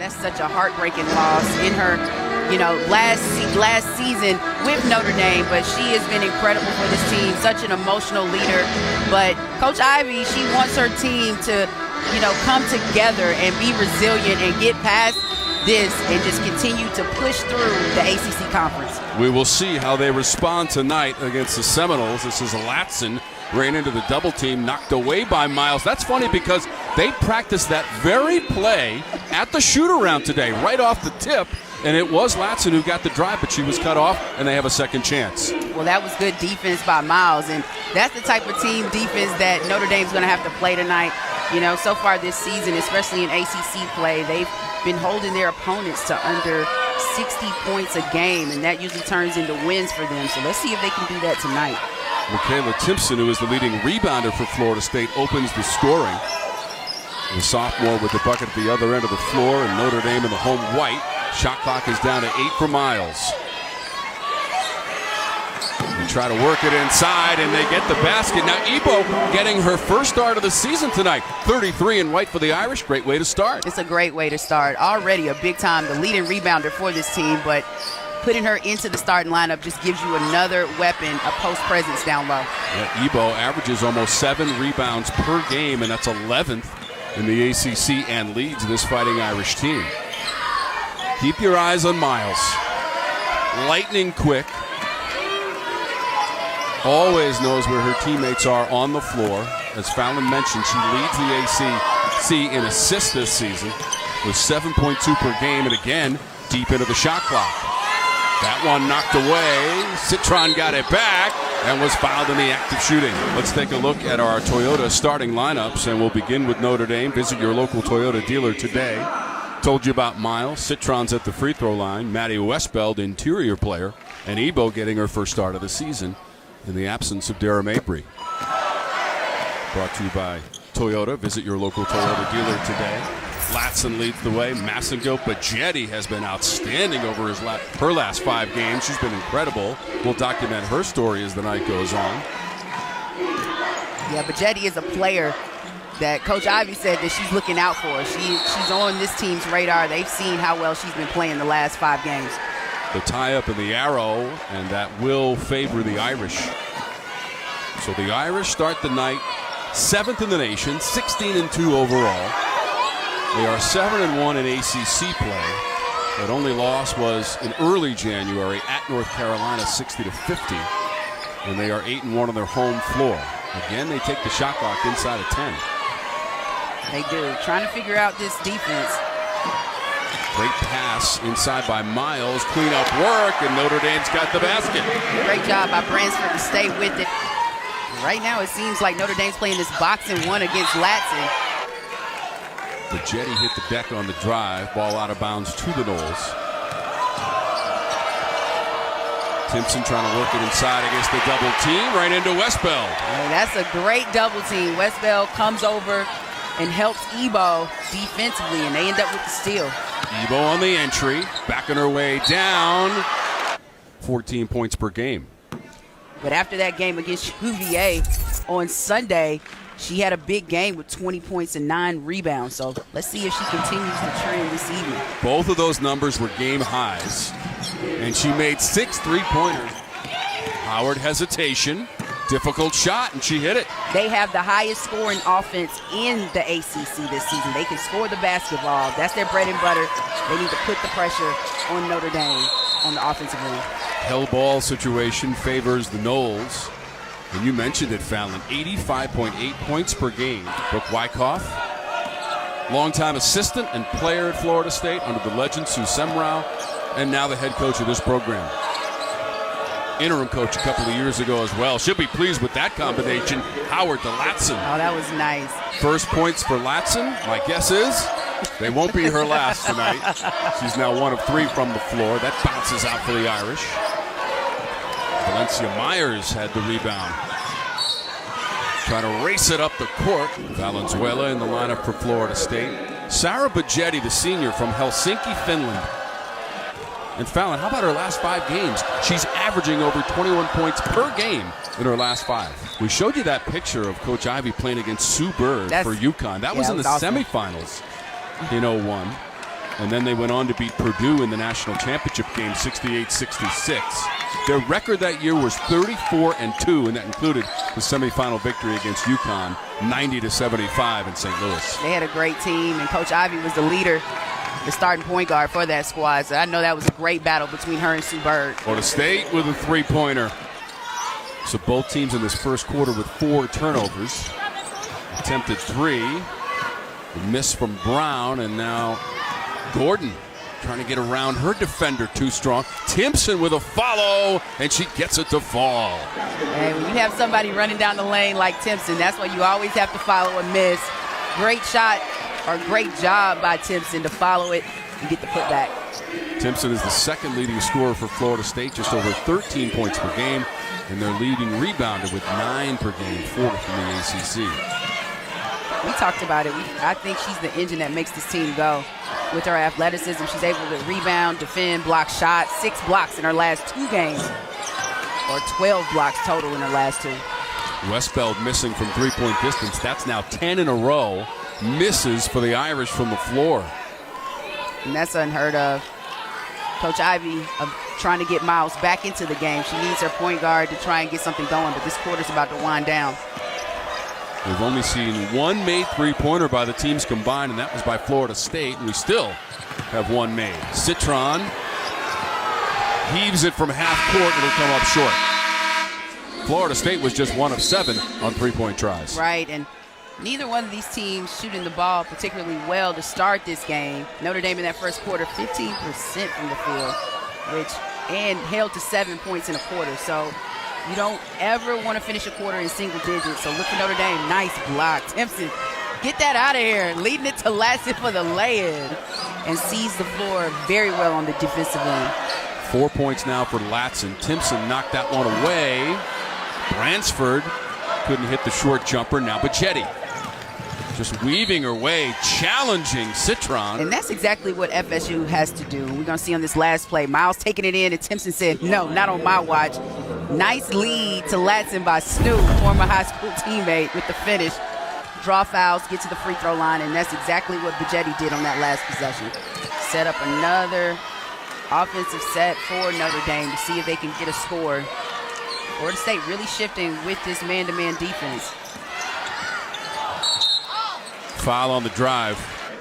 that's such a heartbreaking loss in her, last season with Notre Dame. But she has been incredible for this team, such an emotional leader. But Coach Ivey, she wants her team to, come together and be resilient and get past this and just continue to push through the ACC conference. We will see how they respond tonight against the Seminoles. This is Latson, ran into the double team, knocked away by Miles. That's funny because they practiced that very play at the shoot-around today, right off the tip, and it was Latson who got the drive, but she was cut off, and they have a second chance. Well, that was good defense by Miles, and that's the type of team defense that Notre Dame's going to have to play tonight. So far this season, especially in ACC play, they've been holding their opponents to under 60 points a game, and that usually turns into wins for them. So let's see if they can do that tonight. Michaela Timpson, who is the leading rebounder for Florida State, opens the scoring. The sophomore with the bucket at the other end of the floor, and Notre Dame in the home white. Shot clock is down to 8 for Miles. They try to work it inside, and they get the basket. Now Ebo getting her first start of the season tonight. 33 in white for the Irish. Great way to start. It's a great way to start. Already a big time, the leading rebounder for this team, but putting her into the starting lineup just gives you another weapon, a post presence down low. Yeah, Ebo averages almost 7 rebounds per game, and that's 11th in the ACC and leads this Fighting Irish team. Keep your eyes on Miles. Lightning quick. Always knows where her teammates are on the floor. As Fallon mentioned, she leads the ACC in assists this season with 7.2 per game, and again, deep into the shot clock. That one knocked away. Citron got it back and was fouled in the act of shooting. Let's take a look at our Toyota starting lineups, and we'll begin with Notre Dame. Visit your local Toyota dealer today. Told you about Miles. Citron's at the free throw line. Maddie Westbeld, interior player, and Ebo getting her first start of the season in the absence of Dara Mabry. Brought to you by Toyota. Visit your local Toyota dealer today. Latson leads the way. Massengill Bajetti has been outstanding over her last 5 games. She's been incredible. We'll document her story as the night goes on. Yeah, Bajetti is a player that Coach Ivey said that she's looking out for. She's on this team's radar. They've seen how well she's been playing the last 5 games. The tie-up in the arrow, and that will favor the Irish. So the Irish start the night 7th in the nation, 16-2 overall. They are 7-1 in ACC play. That only loss was in early January at North Carolina, 60-50. And they are 8-1 on their home floor. Again, they take the shot clock inside of 10. They do. Trying to figure out this defense. Great pass inside by Miles. Clean-up work, and Notre Dame's got the basket. Great job by Bransford to stay with it. Right now, it seems like Notre Dame's playing this boxing one against Latson. Bajetti hit the deck on the drive. Ball out of bounds to the Noles. Timpson trying to work it inside against the double team. Right into Westbeld. Hey, that's a great double team. Westbeld comes over and helps Ebo defensively, and they end up with the steal. Ebo on the entry, backing her way down. 14 points per game. But after that game against UVA on Sunday, she had a big game with 20 points and 9 rebounds. So let's see if she continues the trend this evening. Both of those numbers were game highs, and she made 6 3-pointers. Howard hesitation. Difficult shot, and she hit it. They have the highest scoring offense in the ACC this season. They can score the basketball. That's their bread and butter. They need to put the pressure on Notre Dame on the offensive end. Hell ball situation favors the Noles. And you mentioned it, Fallon. 85.8 points per game. Brooke Wyckoff, longtime assistant and player at Florida State under the legend Sue Semrau, and now the head coach of this program. Interim coach a couple of years ago as well. She'll be pleased with that combination. Howard to Latson. Oh, that was nice. First points for Latson. My guess is they won't be her last tonight. She's now 1 of 3 from the floor. That bounces out for the Irish. Valencia Myers had the rebound. Trying to race it up the court. Valenzuela in the lineup for Florida State. Sarah Bajetti, the senior from Helsinki, Finland. And Fallon, how about her last 5 games? She's averaging over 21 points per game in her last 5. We showed you that picture of Coach Ivey playing against Sue Bird for UConn. That was in the awesome. semifinals in 01. And then they went on to beat Purdue in the national championship game 68-66. Their record that year was 34-2, and that included the semifinal victory against UConn, 90-75 in St. Louis. They had a great team, and Coach Ivey was the leader, the starting point guard for that squad. So I know that was a great battle between her and Sue Bird. Florida State with a three-pointer. So both teams in this first quarter with 4 turnovers. Attempted 3. A miss from Brown, and now Gordon trying to get around her defender too strong. Timpson with a follow, and she gets it to fall. And when you have somebody running down the lane like Timpson, that's why you always have to follow a miss. Great shot or great job by Timpson to follow it and get the putback. Timpson is the second leading scorer for Florida State, just over 13 points per game, and their leading rebounder with 9 per game, 4th from the ACC. We talked about it. I think she's the engine that makes this team go. With her athleticism, she's able to rebound, defend, block shots. 6 blocks in her last 2 games, or 12 blocks total in her last 2. Westbeld missing from three-point distance. That's now 10 in a row. Misses for the Irish from the floor. And that's unheard of. Coach Ivey trying to get Miles back into the game. She needs her point guard to try and get something going, but this quarter's about to wind down. We've only seen 1 made three-pointer by the teams combined, and that was by Florida State, and we still have 1 made. Citron heaves it from half court, it'll come up short. Florida State was just 1 of 7 on three-point tries. Right, and neither one of these teams shooting the ball particularly well to start this game. Notre Dame in that first quarter, 15% from the field, and held to 7 points in a quarter. So you don't ever want to finish a quarter in single digits. So look for Notre Dame. Nice block. Timpson, get that out of here. Leading it to Latson for the lay-in. And sees the floor very well on the defensive end. 4 points now for Latson. Timpson knocked that one away. Bransford couldn't hit the short jumper. Now Bajetti just weaving her way, challenging Citron. And that's exactly what FSU has to do. We're going to see on this last play. Miles taking it in, and Timpson said, no, not on my watch. Nice lead to Latson by Snoop, former high school teammate, with the finish. Draw fouls, get to the free throw line, and that's exactly what Bajetti did on that last possession. Set up another offensive set for Notre Dame to see if they can get a score. Florida State really shifting with this man-to-man defense. Foul on the drive.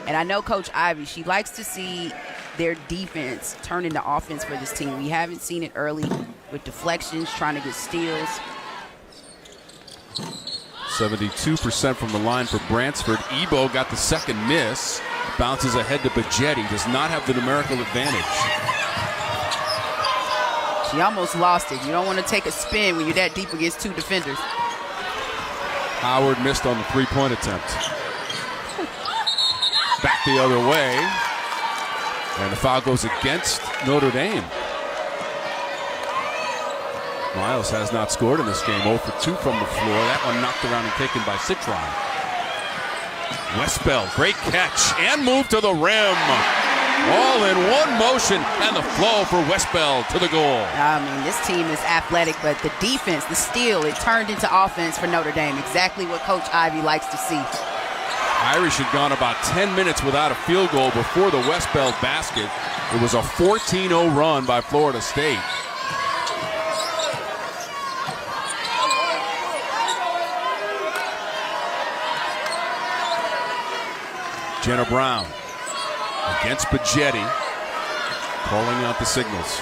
And I know Coach Ivey, she likes to see their defense turn into offense for this team. We haven't seen it early with deflections, trying to get steals. 72% from the line for Bransford. Ebo got the second miss. Bounces ahead to Bajetti. Does not have the numerical advantage. She almost lost it. You don't want to take a spin when you're that deep against 2 defenders. Howard missed on the three-point attempt. Back the other way. And the foul goes against Notre Dame. Miles has not scored in this game. 0 for 2 from the floor. That one knocked around and taken by Citron. Westbeld, great catch and move to the rim. All in one motion, and the flow for Westbeld to the goal. I mean, this team is athletic, but the defense, the steal, it turned into offense for Notre Dame. Exactly what Coach Ivey likes to see. Irish had gone about 10 minutes without a field goal before the Westbeld basket. It was a 14-0 run by Florida State. Jenna Brown against Bajetti, calling out the signals.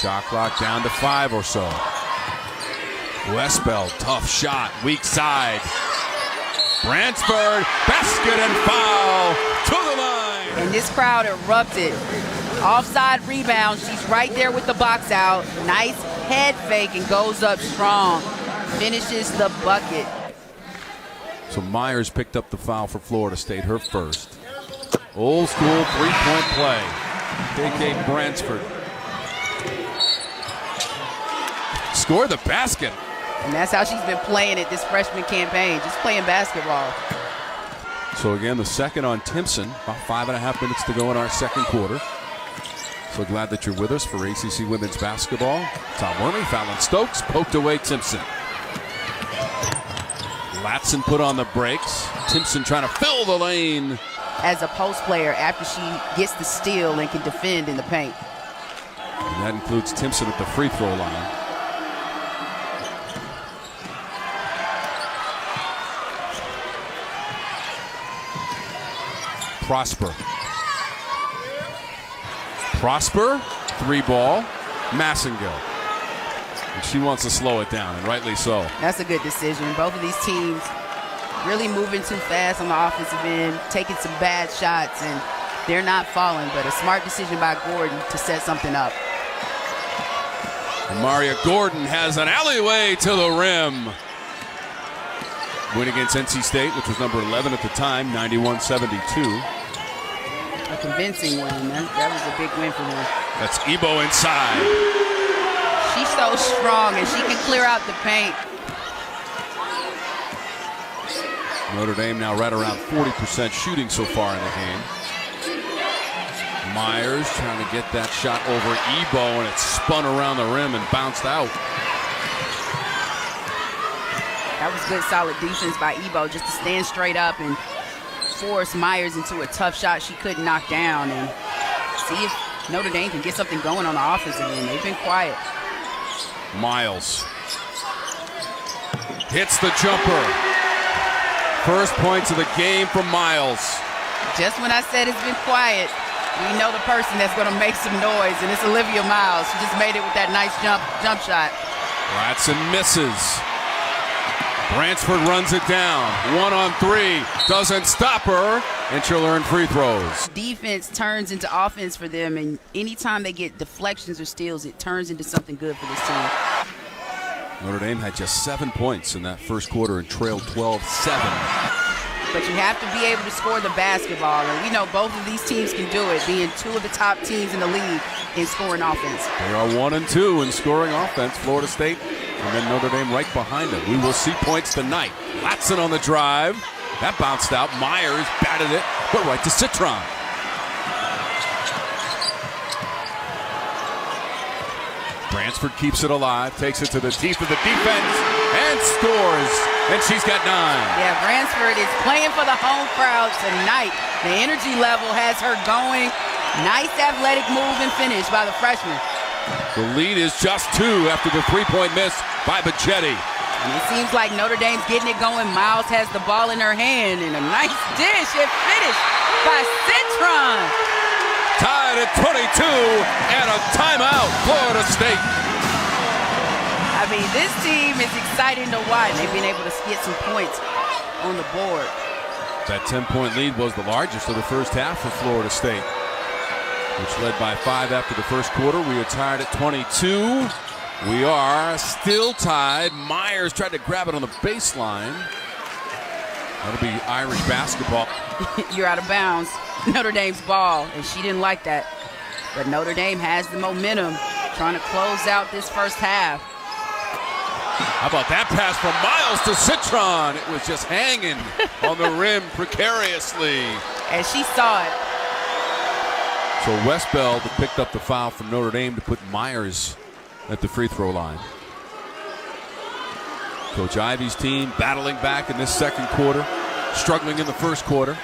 Shot clock down to 5 or so. Westbeld, tough shot, weak side. Bransford, basket and foul to the line. And this crowd erupted. Offside rebound. She's right there with the box out. Nice head fake and goes up strong. Finishes the bucket. So Myers picked up the foul for Florida State, her first. Old school three-point play. KK Bransford scored the basket. And that's how she's been playing it this freshman campaign, just playing basketball. So again, the second on Timpson. About 5.5 minutes to go in our second quarter. So glad that you're with us for ACC Women's Basketball. Tom Wormy, Fallon Stokes, poked away Timpson. Latson put on the brakes. Timpson trying to fill the lane. As a post player after she gets the steal and can defend in the paint. And that includes Timpson at the free throw line. Prosper, 3-ball, Massengill. And she wants to slow it down, and rightly so. That's a good decision. Both of these teams really moving too fast on the offensive end, taking some bad shots, and they're not falling, but a smart decision by Gordon to set something up. And Maria Gordon has an alleyway to the rim. Win against NC State, which was number 11 at the time, 91-72. A convincing win. That was a big win for them. That's Ebo inside. She's so strong, and she can clear out the paint. Notre Dame now right around 40% shooting so far in the game. Myers trying to get that shot over Ebo, and it spun around the rim and bounced out. That was good, solid defense by Ebo just to stand straight up and force Myers into a tough shot she couldn't knock down, and see if Notre Dame can get something going on the offensive end. They've been quiet. Miles hits the jumper. First points of the game from Miles. Just when I said it's been quiet, we know the person that's going to make some noise, and it's Olivia Miles. She just made it with that nice jump shot. Latson misses. Bransford runs it down. 1-on-3. Doesn't stop her, and she'll earn free throws. Defense turns into offense for them, and anytime they get deflections or steals, it turns into something good for this team. Notre Dame had just 7 points in that first quarter and trailed 12-7. But you have to be able to score the basketball, and we know both of these teams can do it, being two of the top teams in the league in scoring offense. They are 1 and 2 in scoring offense, Florida State, and then Notre Dame right behind them. We will see points tonight. Latson on the drive. That bounced out. Myers batted it, but right to Citron. Bransford keeps it alive, takes it to the teeth of the defense, and scores. And she's got 9. Yeah, Bransford is playing for the home crowd tonight. The energy level has her going. Nice athletic move and finish by the freshman. The lead is just 2 after the 3-point miss by Bacchetti. And it seems like Notre Dame's getting it going. Miles has the ball in her hand, and a nice dish and finish by Citron. Tied at 22, and a timeout, Florida State. I mean, this team is exciting to watch. They've been able to get some points on the board. That 10-point lead was the largest of the first half for Florida State, which led by 5 after the first quarter. We are tied at 22. We are still tied. Myers tried to grab it on the baseline. That'll be Irish basketball. You're out of bounds. Notre Dame's ball, and she didn't like that. But Notre Dame has the momentum, trying to close out this first half. How about that pass from Miles to Citron? It was just hanging on the rim precariously. And she saw it. So Westbeld picked up the foul from Notre Dame to put Myers at the free throw line. Coach Ivey's team battling back in this second quarter, struggling in the first quarter.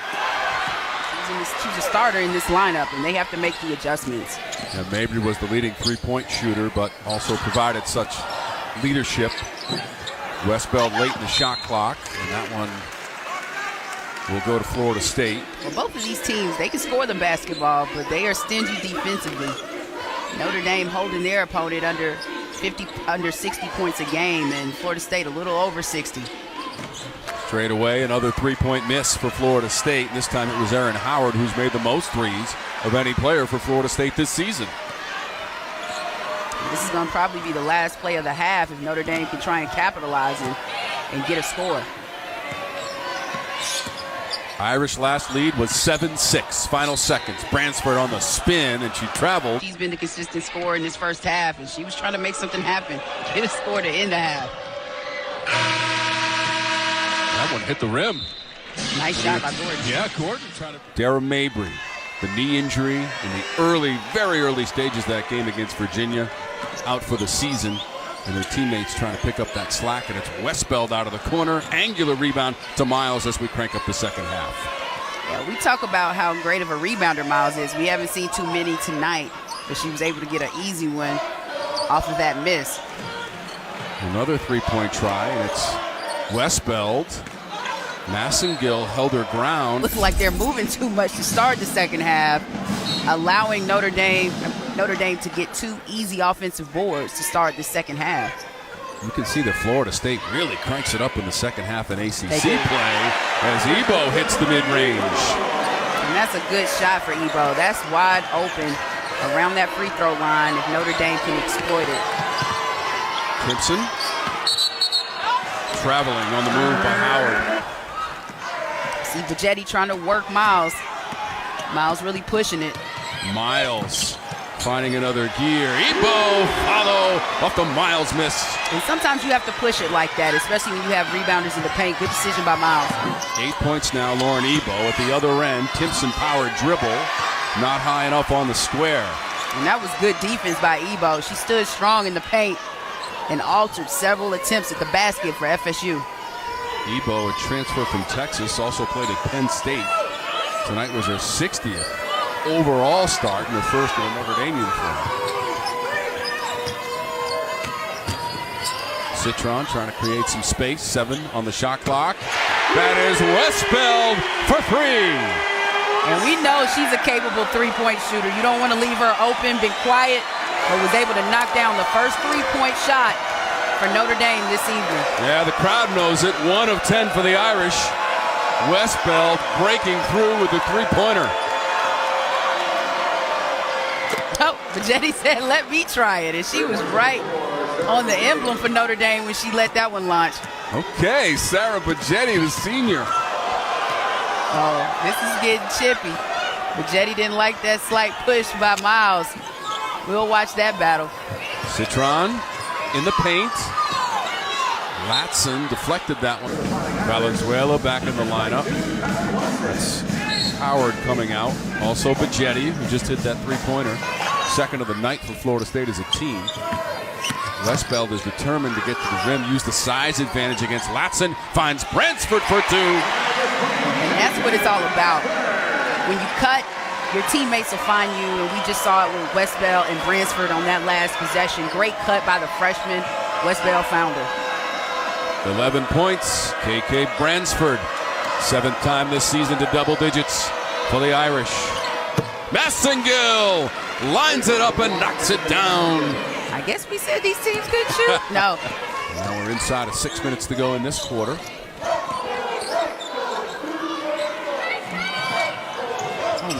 She's a starter in this lineup, and they have to make the adjustments. And Mabry was the leading three-point shooter, but also provided such leadership. Westbeld late in the shot clock, and that one will go to Florida State. Well, both of these teams, they can score the basketball, but they are stingy defensively. Notre Dame holding their opponent under 60 points a game, and Florida State a little over 60. Straight away, another three-point miss for Florida State. This time it was Erin Howard who's made the most threes of any player for Florida State this season. This is going to probably be the last play of the half if Notre Dame can try and capitalize and get a score. Irish last lead was 7-6. Final seconds. Bransford on the spin, and she traveled. She's been the consistent scorer in this first half, and she was trying to make something happen. Get a score to end the half. That one hit the rim. Nice shot by Gordon. Yeah, Gordon trying to. Dara Mabry, the knee injury in the very early stages of that game against Virginia, out for the season. And their teammates trying to pick up that slack, and it's Westbeld out of the corner. Angular rebound to Miles as we crank up the second half. Yeah, we talk about how great of a rebounder Miles is. We haven't seen too many tonight, but she was able to get an easy one off of that miss. Another three-point try, and it's Westbeld. Massengill held her ground. Looks like they're moving too much to start the second half, allowing Notre Dame to get 2 easy offensive boards to start the second half. You can see that Florida State really cranks it up in the second half in ACC play as Ebo hits the mid-range. And that's a good shot for Ebo. That's wide open around that free throw line if Notre Dame can exploit it. Timpson traveling on the move by Howard. See Bajetti trying to work Miles. Miles really pushing it. Miles finding another gear. Ebo follow off the Miles miss. And sometimes you have to push it like that, especially when you have rebounders in the paint. Good decision by Miles. 8 points now, Lauren Ebo at the other end. Timpson power dribble. Not high enough on the square. And that was good defense by Ebo. She stood strong in the paint and altered several attempts at the basket for FSU. Ebo, a transfer from Texas, also played at Penn State. Tonight was her 60th overall start in her first in a Notre Dame uniform. Citron trying to create some space. 7 on the shot clock. That is Westbeld for 3. And we know she's a capable three-point shooter. You don't want to leave her open, been quiet, but was able to knock down the first three-point shot for Notre Dame this evening. Yeah, the crowd knows it. 1 of 10 for the Irish. Westbeld breaking through with the three-pointer. Oh, Bajetti said, let me try it. And she was right on the emblem for Notre Dame when she let that one launch. Okay, Sarah Bajetti, the senior. Oh, this is getting chippy. Bajetti didn't like that slight push by Miles. We'll watch that battle. Citron in the paint. Latson deflected that one. Valenzuela back in the lineup. That's Howard coming out. Also Bajetti, who just hit that three-pointer. Second of the night for Florida State as a team. Westbeld is determined to get to the rim, use the size advantage against Latson. Finds Bransford for 2. And that's what it's all about. When you cut, your teammates will find you, and we just saw it with Westbeld and Bransford on that last possession. Great cut by the freshman. Westbeld found her. 11 points, KK Bransford. 7th time this season to double digits for the Irish. Massengill lines it up and knocks it down. I guess we said these teams could shoot. No. Now we're inside of 6 minutes to go in this quarter.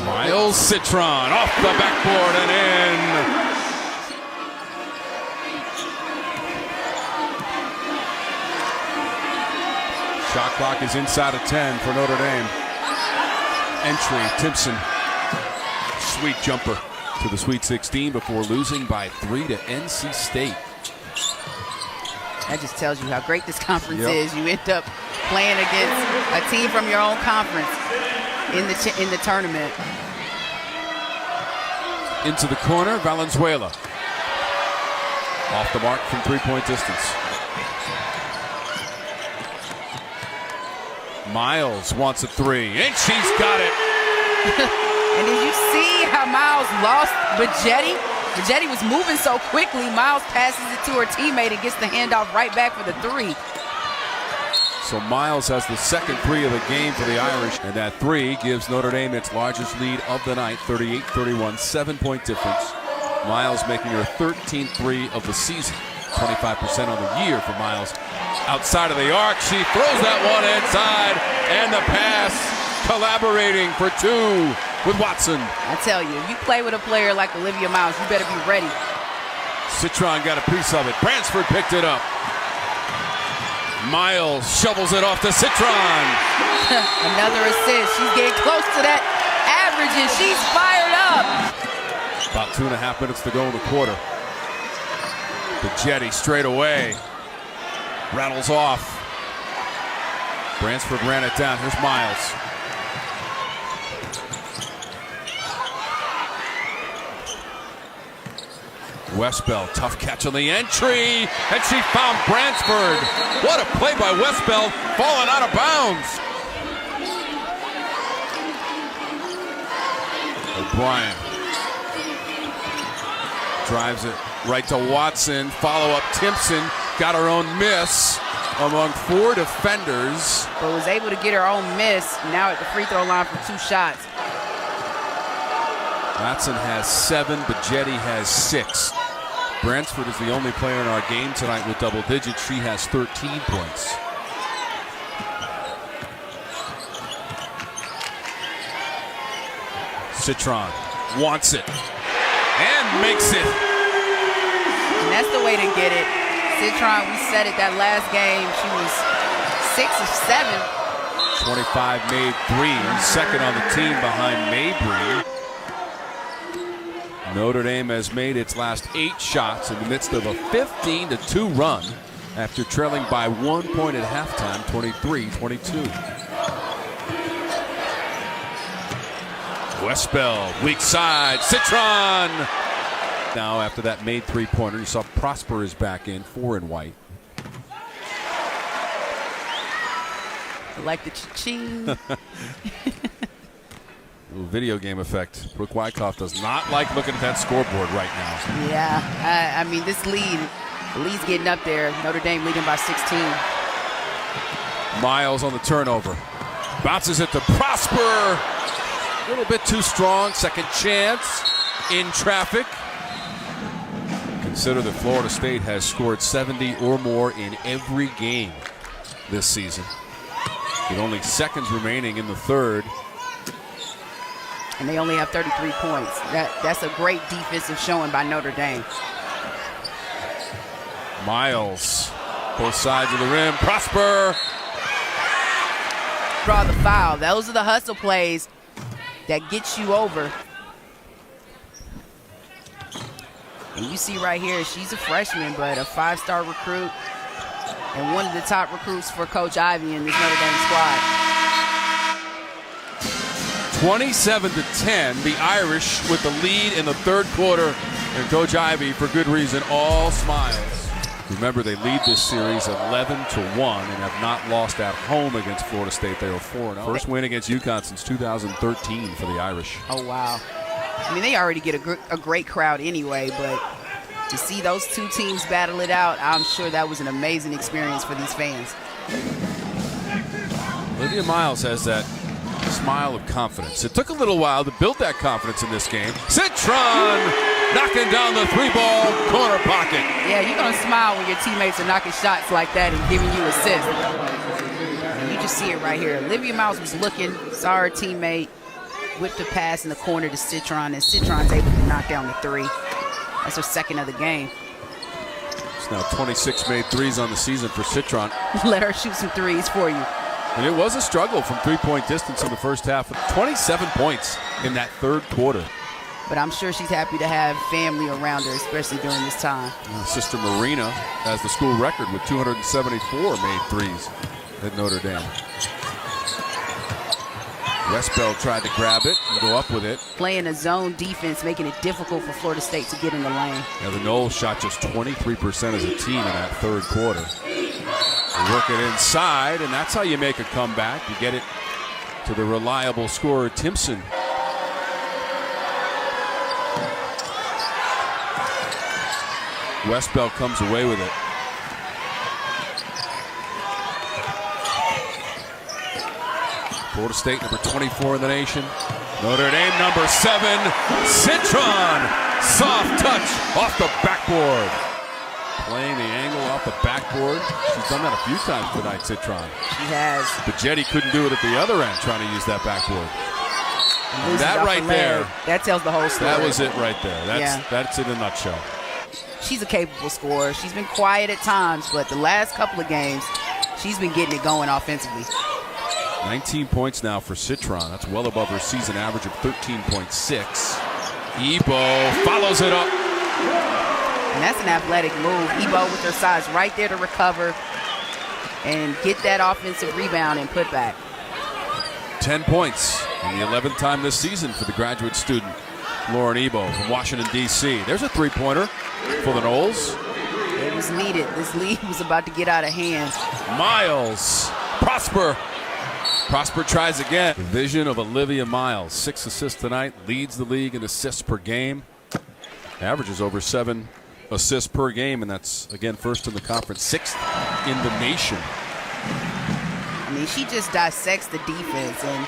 Miles Citron off the backboard and in. Shot clock is inside of 10 for Notre Dame. Entry, Timpson. Sweet jumper to the Sweet 16 before losing by 3 to NC State. That just tells you how great this conference is. You end up playing against a team from your own conference in the tournament. Into the corner, Valenzuela. Off the mark from three-point distance. Miles wants a 3, and she's got it. And did you see how Miles lost Bajetti? Bajetti was moving so quickly. Miles passes it to her teammate and gets the handoff right back for the 3. So Miles has the second 3 of the game for the Irish, and that 3 gives Notre Dame its largest lead of the night, 38-31, 7-point difference. Miles making her 13th 3 of the season, 25% on the year for Miles. Outside of the arc, she throws that one inside, and the pass collaborating for 2 with Watson. I tell you, if you play with a player like Olivia Miles, you better be ready. Citron got a piece of it. Bransford picked it up. Miles shovels it off to Citron. Another assist. She's getting close to that average, and she's fired up. About 2.5 minutes to go in the quarter. Bajetti straight away. Rattles off. Bransford ran it down. Here's Miles. Westbell, tough catch on the entry, and she found Bransford. What a play by Westbell, falling out of bounds. O'Brien drives it right to Watson. Follow-up, Timpson got her own miss among 4 defenders. But was able to get her own miss. Now at the free throw line for 2 shots. Latson has 7, Bajeti has 6. Bransford is the only player in our game tonight with double digits. She has 13 points. Citron wants it and makes it. And that's the way to get it. Citron, we said it that last game, she was 6 of 7. 25 made threes, second on the team behind Mabry. Notre Dame has made its last 8 shots in the midst of a 15-2 run after trailing by 1 point at halftime, 23-22. Westbell, weak side, Citron! Now after that made 3-pointer, you saw Prosper is back in, 4 in white. I like the cha-ching. Little video game effect. Brooke Wyckoff does not like looking at that scoreboard right now. Yeah, I mean, this lead, the lead's getting up there. Notre Dame leading by 16. Miles on the turnover. Bounces it to Prosper. A little bit too strong. Second chance in traffic. Consider that Florida State has scored 70 or more in every game this season, with only seconds remaining in the third. And they only have 33 points. That's a great defensive showing by Notre Dame. Miles, both sides of the rim. Prosper. Draw the foul. Those are the hustle plays that get you over. And you see right here, she's a freshman, but a 5-star recruit and one of the top recruits for Coach Ivey in this Notre Dame squad. 27-10, the Irish with the lead in the third quarter, and Coach Ivey, for good reason, all smiles. Remember, they lead this series 11-1 and have not lost at home against Florida State. They are 4-0. First win against UConn since 2013 for the Irish. Oh, wow. I mean, they already get a great crowd anyway, but to see those two teams battle it out, I'm sure that was an amazing experience for these fans. Olivia Miles has that smile of confidence. It took a little while to build that confidence in this game. Citron knocking down the 3-ball corner pocket. Yeah, you're going to smile when your teammates are knocking shots like that and giving you assists. You just see it right here. Olivia Miles was looking, saw her teammate, whipped a pass in the corner to Citron, and Citron's able to knock down the 3. That's her second of the game. It's now 26 made threes on the season for Citron. Let her shoot some threes for you. And it was a struggle from 3-point distance in the first half. 27 points in that third quarter. But I'm sure she's happy to have family around her, especially during this time. Sister Marina has the school record with 274 made threes at Notre Dame. Westbell tried to grab it and go up with it. Playing a zone defense, making it difficult for Florida State to get in the lane. Yeah, the Noles shot just 23% as a team in that third quarter. They work it inside, and that's how you make a comeback. You get it to the reliable scorer, Timpson. Westbell comes away with it. Florida State number 24 in the nation. Notre Dame number 7. Citron. Soft touch off the backboard. Playing the angle off the backboard. She's done that a few times tonight, Citron. She has. Bajeti couldn't do it at the other end, trying to use that backboard. That right there. That tells the whole story. That was it right there. That's in a nutshell. She's a capable scorer. She's been quiet at times, but the last couple of games, she's been getting it going offensively. 19 points now for Citron. That's well above her season average of 13.6. Ebo follows it up. And that's an athletic move. Ebo with her size right there to recover and get that offensive rebound and put back. 10 points And the 11th time this season for the graduate student, Lauren Ebo from Washington, D.C. There's a three-pointer for the Noles. It was needed. This lead was about to get out of hand. Miles. Prosper tries again. The vision of Olivia Miles. 6 assists tonight. Leads the league in assists per game. Averages over 7 assists per game, and that's, again, first in the conference, 6th in the nation. I mean, she just dissects the defense, and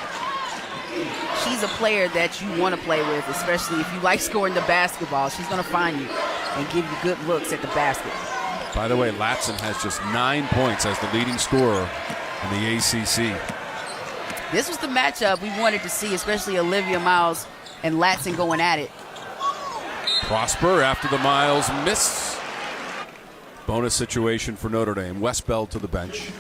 she's a player that you want to play with, especially if you like scoring the basketball. She's going to find you and give you good looks at the basket. By the way, Latson has just 9 points as the leading scorer in the ACC. This was the matchup we wanted to see, especially Olivia Miles and Latson going at it. Prosper after the Miles miss. Bonus situation for Notre Dame. Westbeld to the bench.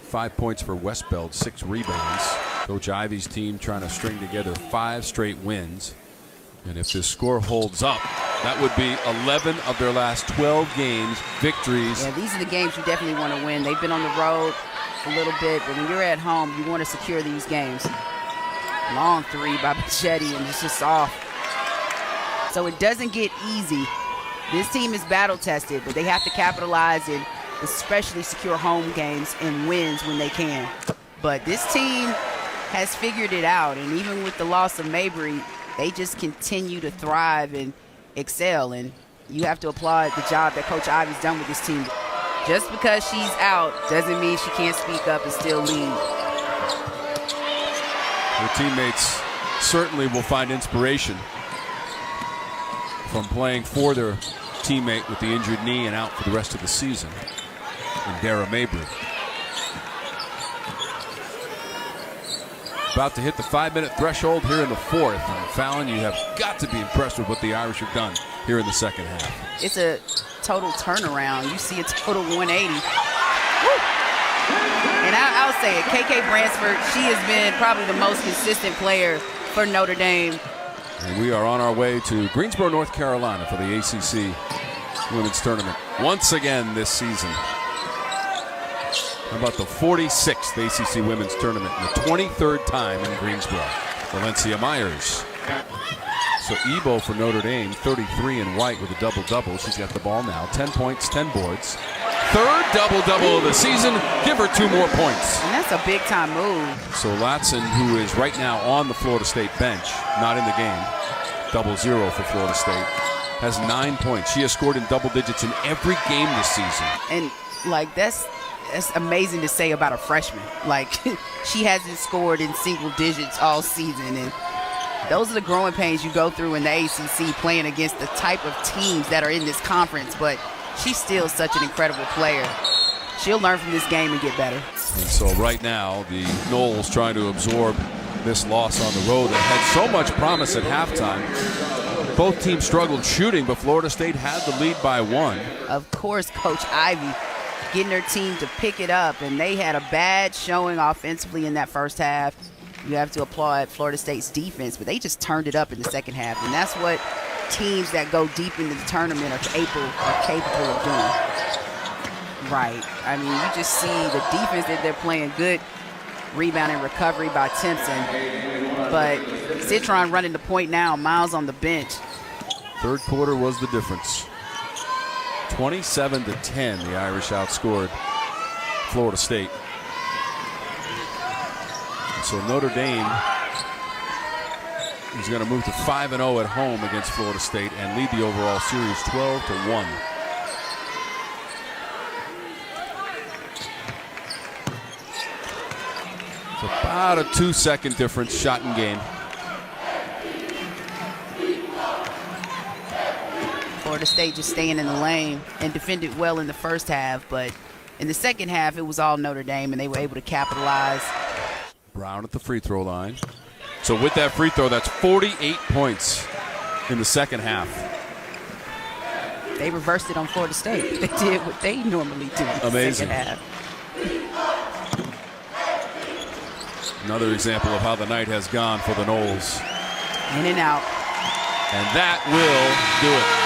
5 points for Westbeld, 6 rebounds. Coach Ivey's team trying to string together 5 straight wins. And if this score holds up, that would be 11 of their last 12 games victories. Yeah, these are the games you definitely want to win. They've been on the road a little bit, but when you're at home, you want to secure these games. Long three by Bichetti, and it's just off. So it doesn't get easy. This team is battle-tested, but they have to capitalize and especially secure home games and wins when they can. But this team has figured it out, and even with the loss of Mabry, they just continue to thrive and excel, and you have to applaud the job that Coach Ivey's done with this team. Just because she's out doesn't mean she can't speak up and still lead. Her teammates certainly will find inspiration from playing for their teammate with the injured knee and out for the rest of the season, in Dara Mabry. About to hit the 5-minute threshold here in the fourth. And Fallon, you have got to be impressed with what the Irish have done here in the second half. It's a total turnaround. You see a total 180. Woo! And I'll say it, KK Bransford, she has been probably the most consistent player for Notre Dame. And we are on our way to Greensboro, North Carolina for the ACC Women's Tournament once again this season. How about the 46th ACC Women's Tournament and the 23rd time in Greensboro? Valencia Myers. So Ebo for Notre Dame, 33 in white with a double-double. She's got the ball now. 10 points, 10 boards. Third double-double of the season. Give her 2 more points. And that's a big-time move. So Latson, who is right now on the Florida State bench, not in the game, 0-0 for Florida State, has 9 points. She has scored in double digits in every game this season. And, like, that's amazing to say about a freshman. Like, she hasn't scored in single digits all season. And those are the growing pains you go through in the ACC playing against the type of teams that are in this conference. But she's still such an incredible player. She'll learn from this game and get better. And so right now, the Noles trying to absorb this loss on the road that had so much promise at halftime. Both teams struggled shooting, but Florida State had the lead by 1. Of course, Coach Ivey getting her team to pick it up, and they had a bad showing offensively in that first half. You have to applaud Florida State's defense, but they just turned it up in the second half, and that's what teams that go deep into the tournament are capable of doing. Right. I mean, you just see the defense that they're playing, good rebound and recovery by Timpson, but Citron running the point now, Miles on the bench. Third quarter was the difference. 27-10, the Irish outscored Florida State. So Notre Dame is going to move to 5-0 at home against Florida State and lead the overall series 12-1. It's about a 2-second difference, shot in game. Florida State just staying in the lane and defended well in the first half, but in the second half, it was all Notre Dame, and they were able to capitalize. Brown at the free throw line. So with that free throw, that's 48 points in the second half. They reversed it on Florida State. They did what they normally do in the second half. Another example of how the night has gone for the Noles. In and out. And that will do it.